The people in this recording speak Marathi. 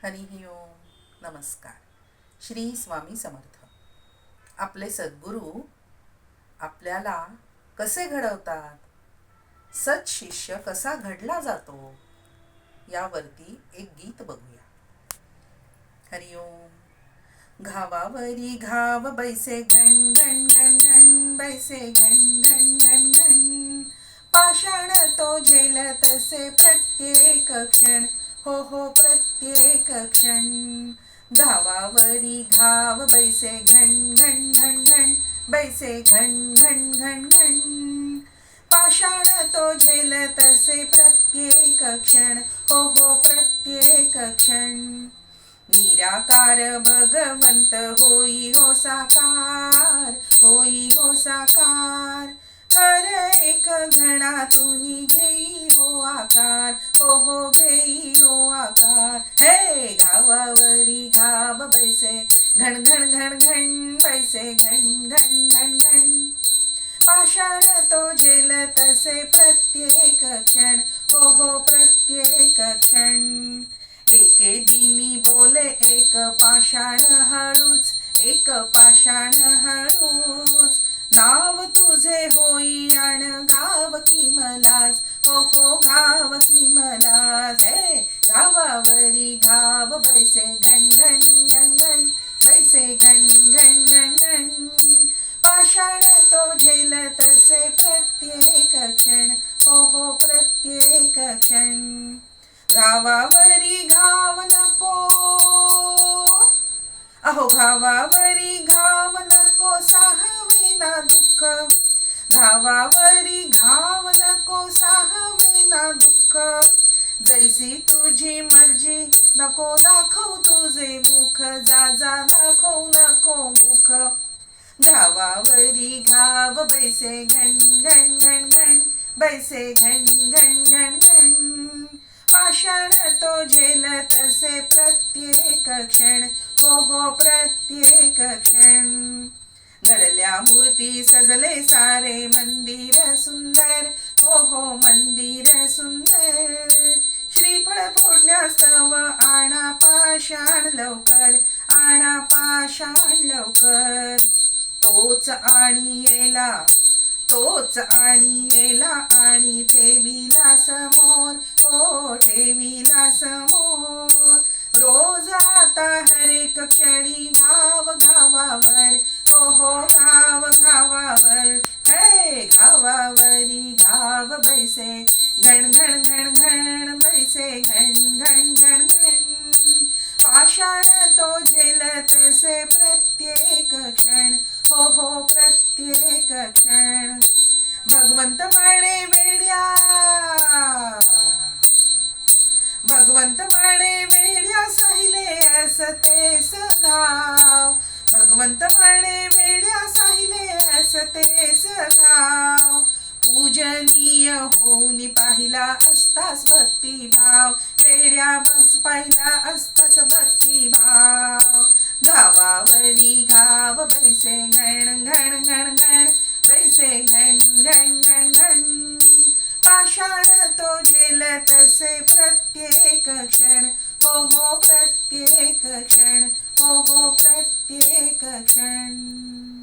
हरिः ओम. नमस्कार. श्री स्वामी समर्थ. आपले सद्गुरू आपल्याला कसे घडवतात, सत शिष्य कसा घडला जातो, यावरती एक गीत बघूया. हरि ओम. घावावरी घाव बैसे घन घन घन घन, बैसे घन घन घन घन. पाषाण तो झेल तसे प्रत्येक क्षण, हो प्रत्येक क्षण. घावावरी घाव बैसे घन घन घन घन, बैसे घन घन घन घन. पाषाण तो झेल तसे प्रत्येक क्षण, हो प्रत्येक क्षण. निराकार भगवंत होई हो साकार, होई हो साकार. हर एक घणातूनी घेई हो आकार, हो घेई हो आकार. हे घावावरी घाव बैसे घन घन घन घन, बैसे घन घन घन घन. पाषाण तो झेल तसे प्रत्येक क्षण, हो प्रत्येक क्षण. एके दिनी बोले एक पाषाण हळूच, एक पाषाण हळूच. नाव तुझे होई आण गाव की मलाच, हो गाव की मलाच. हे गावावरी घाव बैसे घन घन घन घन, बैसे घन घन घन घन. पाषाण तो झेल तसे प्रत्येक क्षण, हो प्रत्येक क्षण. घावावरी घाव नको, अहो घावावरी घाव नको साहवेना दुःख. घावावरी घाव नको साहवेना दुःख. जैसी तुझी मर्जी नको दाखव तुझे मुख, जा जा दाखव नको मुख. घावावरी घाव बैसे घन घन घन घन, बैसे घन घन घन घन. पाषाण तो झेल तसे प्रत्येक क्षण, हो प्रत्येक क्षण. घडल्या मूर्ती सजले सारे मंदिर सुंदर, हो मंदिर सुंदर. श्रीफळ फोडण्यास्तव आणा पाषाण लवकर, आणा पाषाण लवकर. तोच आणि येला, तोच आणि येला आणि ठेविला समोर, हो ठेविला समोर. रोज आता हरेक क्षणी घाव घावावर, हो घाव घावावर. हे घावावरी घाव बैसे घन घन घन घन, बैसे घन घन घन घन. पाषाण तो झेल तसे प्रत्येक क्षण, हो प्रत्येक क्षण. भगवंत म्हणे वेड्या, भगवंत म्हणे वेड्या साहिले असतेस गाव. भगवंत म्हणे वेड्या साहिले असतेस गाव. पूजनीय होऊन पाहिला असतास भक्तिभाव, वेड्या बस पाहिला असतास भक्तिभाव. घावावरी घाव बैसे घन घन घन घन, बैसे घन घन घन घन. पाषाण तो झेल तसे प्रत्येक क्षण, हो प्रत्येक क्षण, हो प्रत्येक क्षण.